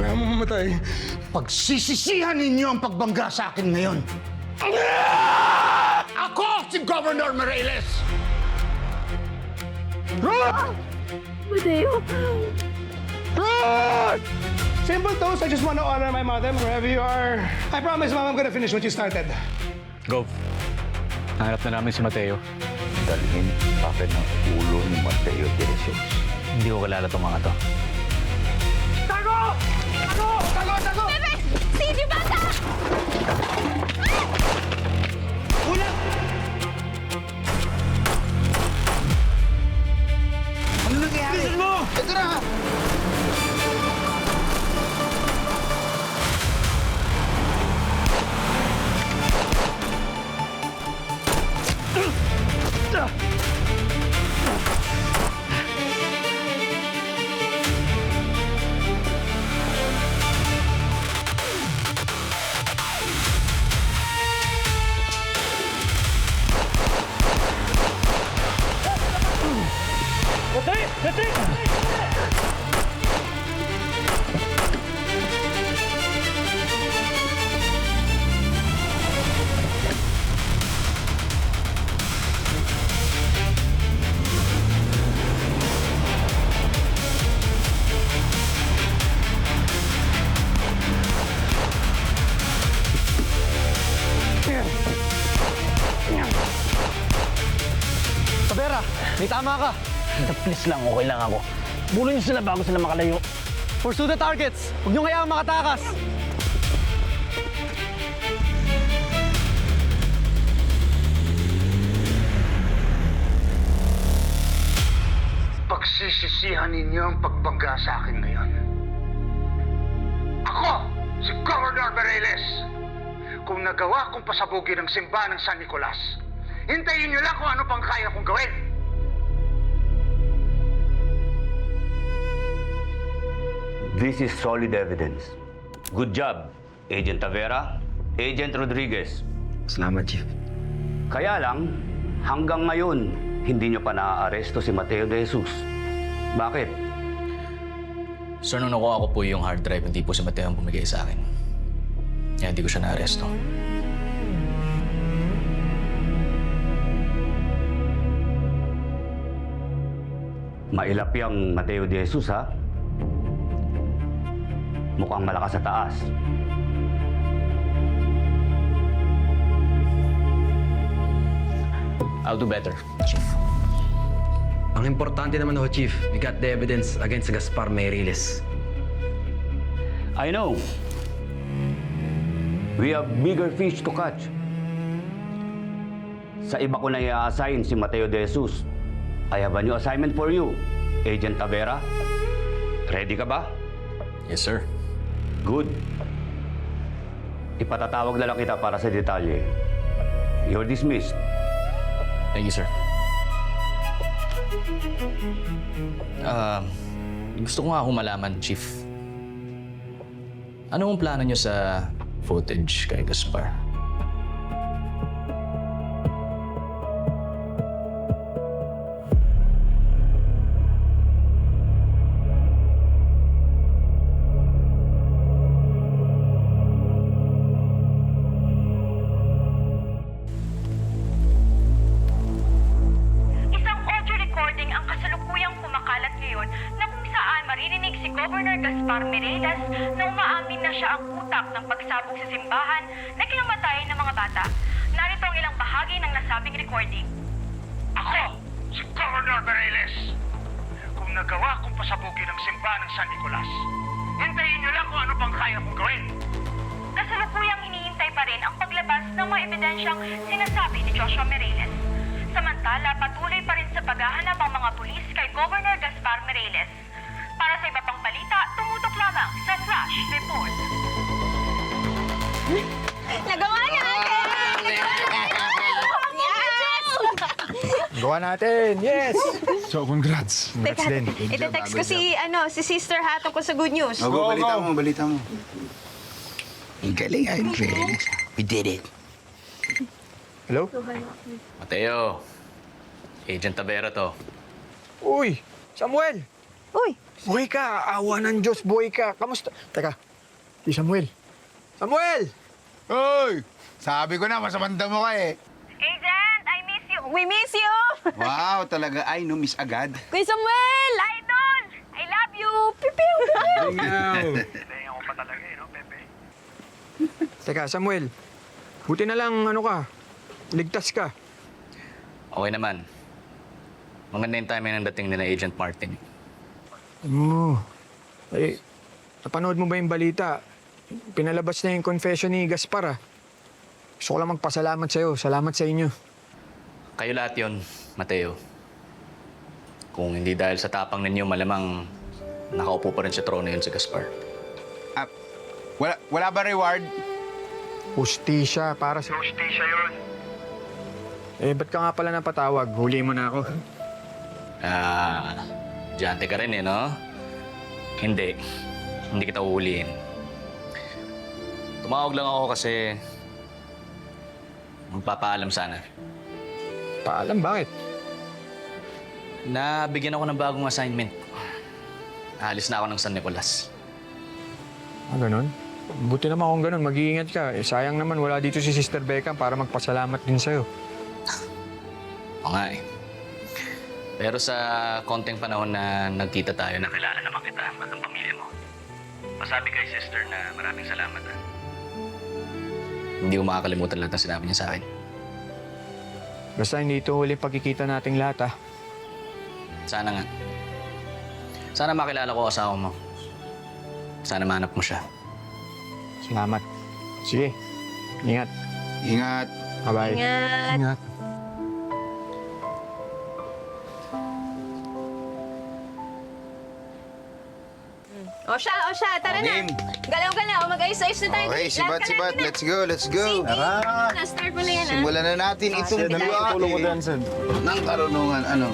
Kaya mo mamatay. Pagsisisihan ninyo ang pagbangga sa akin ngayon. Ako si Governor Morales! Mateo! Simple toast. I just want to honor my mother wherever you are. I promise, Mom, I'm gonna finish what you started. Gov, hanap na namin si Mateo. Dalhin akin ang ulo ni Mateo de Jesus. Hindi ko kilala itong mga to. Bebe! Sige, bata! Ano nangyayari? Bilisan mo! Ito na! Tabera, may tama ka. Please lang, okay lang ako. Bulon niyo sila bago sila makalayo. Pursue the targets! Huwag niyo kayang makatakas! Pagsisisihan ninyo ang pagbangga sa akin ngayon. Ako, si Governor Morales. Kung nagawa kong pasabugin ang simbahan ng San Nicolas, hintayin niyo lang kung ano pang kaya kong gawin. This is solid evidence. Good job, Agent Tavera, Agent Rodriguez. Salamat, Chief. Kaya lang, hanggang ngayon, hindi nyo pa naaaresto si Mateo de Jesus. Bakit? Sir, nung nakuha ko po yung hard drive, hindi po si Mateo ang bumigay sa akin. Kaya hindi ko siya na-aresto. Mailapi ang Mateo de Jesus, ha? Mukhang malakas sa taas. I'll do better, Chief. Ang importante naman ho, Chief, we got the evidence against Gaspar Meireles. I know. We have bigger fish to catch. Sa iba ko na i-assign si Mateo de Jesus. I have a new assignment for you, Agent Tavera. Ready ka ba? Yes, sir. Good. Ipatatawag na lang kita para sa detalye. You're dismissed. Thank you, sir. Gusto ko nga akong malaman, Chief. Ano ang plano niyo sa footage kay Gaspar? Isang audio recording ang kasalukuyang kumakalat ngayon na kung saan maririnig si Governor Gaspar Meireles na umaamin na siya ang utak ng pagsabog sa simbahan na kinamatayan ng mga bata. Narito ang ilang bahagi ng nasabing recording. Ako, si Governor Morales. Kung nagawa kong pasabugin ang simbahan ng San Nicolas, hintayin niyo lang kung ano pang kaya kong gawin. Kasalukuyang hinihintay pa rin ang paglabas ng mga ebidensyang sinasabi ni Joshua Meireles. Samantala, patuloy pa rin sa paghahanap ang mga pulis kay Governor Gaspar Meireles. Para sa iba pang balita, tumutok lamang sa Flash Report. Nagawa niya natin! Gawa natin! Yes! So, congrats. Congrats Teka, din. ite-text ko si Sister ha tungkol sa good news. Go, balita mo. Ang galing, I'm fairness. We did it. Hello? Mateo, Agent Tavera to. Uy! Samuel! Uy, Buhay ka! Awa ng Diyos, buhay ka! Kamusta? Teka, si Samuel. Samuel! Hoy! Sabi ko na, masamanda mo ka eh. Agent, I miss you. We miss you! Wow, talaga. Ay, no, miss agad. Kuya Samuel! Idol! I love you! Pipiw! Teka, Samuel. Buti na lang, ano ka, ligtas ka. Okay naman. Maganda yung timing ng dating nila Agent Martin. Eh, napanood mo ba yung balita? Pinalabas na yung confession ni Gaspar, ah. Gusto ko lang magpasalamat sa'yo. Salamat sa inyo. Kayo lahat yon, Mateo. Kung hindi dahil sa tapang ninyo, malamang nakaupo pa rin sa trono yun si Gaspar. Wala ba reward? Hustisya, para sa... Justisya yun. Eh, ba't ka nga pala napatawag? Huli mo na ako. Diyante ka rin eh, no? Hindi. Hindi kita uhulihin. Tumawag lang ako kasi magpapaalam sana. Paalam, bakit? Nabigyan ako ng bagong assignment. Alis na ako ng San Nicolas. Ah, ganun? Buti naman kung ganun, mag-iingat ka. Eh, sayang naman, wala dito si Sister Becca para magpasalamat din sa'yo. Oo nga eh. Pero sa konting panahon na nagkita tayo, nakilala naman kita at ang pamilya mo. Masabi kay sister na maraming salamat. Hindi ko makakalimutan lahat ng sinabi niya sa akin. Basta hindi ito huli pagkikita nating lahat, ah. Sana nga. Sana makilala ko asawa mo. Sana mahanap mo siya. Salamat. Sige, ingat. Ingat. Bye-bye. Ingat. O siya, tara Game. na. Galaw-galaw, mag-ayos-ayos na tayo. Okay, Lahat ka sibat. natin, Let's go, let's go. Sige, start mo na yan, Simulan na natin itong biyahe ng karunungan. Ano?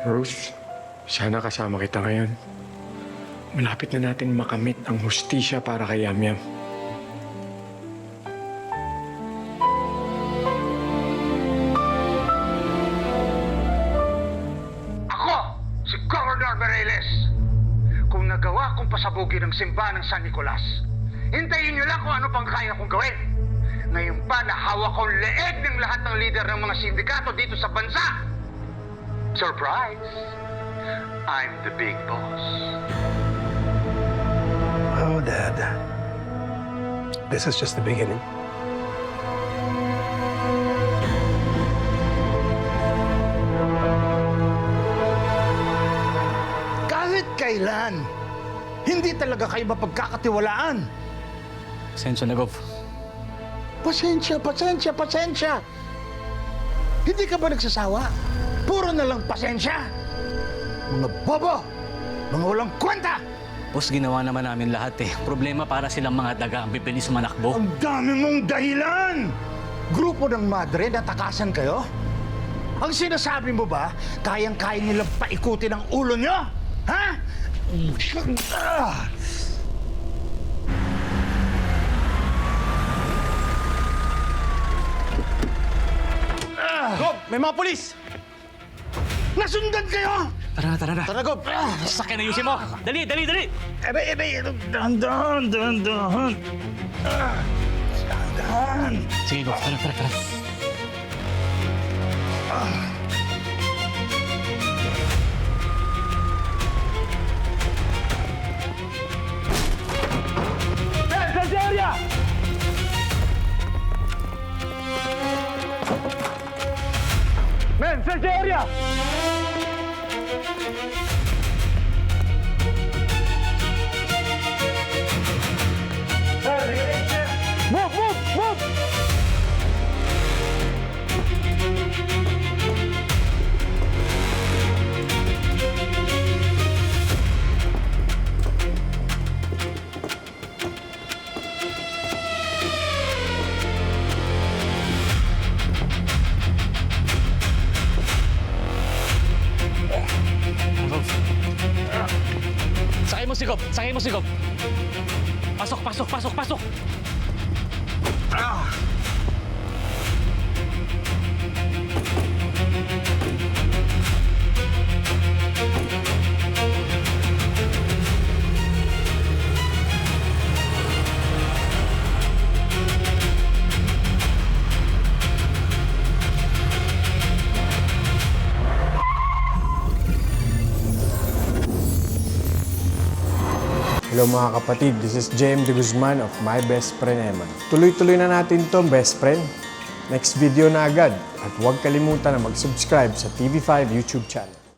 Rose, sana kasama kita ngayon. Malapit na natin makamit ang hustisya para kay Yamyam. Ako, si Governor Mireles. Kung nagawa kong pasabugin ang simbahan ng San Nicolas, hintayin niyo lang kung ano pang kaya kong gawin. Ngayon pa, nahawak kong leeg ng lahat ng leader ng mga sindikato dito sa bansa. Surprise! I'm the big boss. Oh, Dad. This is just the beginning. Kahit kailan, hindi talaga kayo mapagkakatiwalaan. Pasensya na, Gov. Pasensya. Hindi ka ba nagsasawa? Puro na lang pasensya. Mga bobo! Mga walang kwenta! Boss, ginawa naman namin lahat eh. Problema para silang mga daga ang bibilis manakbo. Ang dami mong dahilan! Grupo ng madre, natakasan kayo? Ang sinasabi mo ba, kayang-kaya nilang paikutin ang ulo nyo? Ha? Gov, may mga pulis! Nasundan kayo! Tara na. Tara, Gov. Sakyan na yusin mo. Dali. Ebe, dahan. Dahan. Sige, Gov. Tara. Men, search the area! Move! Sakay mo si Gov. Pasok. Hello mga kapatid, this is JM De Guzman of My Best Friend Eman. Tuloy-tuloy na natin to, best friend. Next video na agad. At huwag kalimutan na mag-subscribe sa TV5 YouTube channel.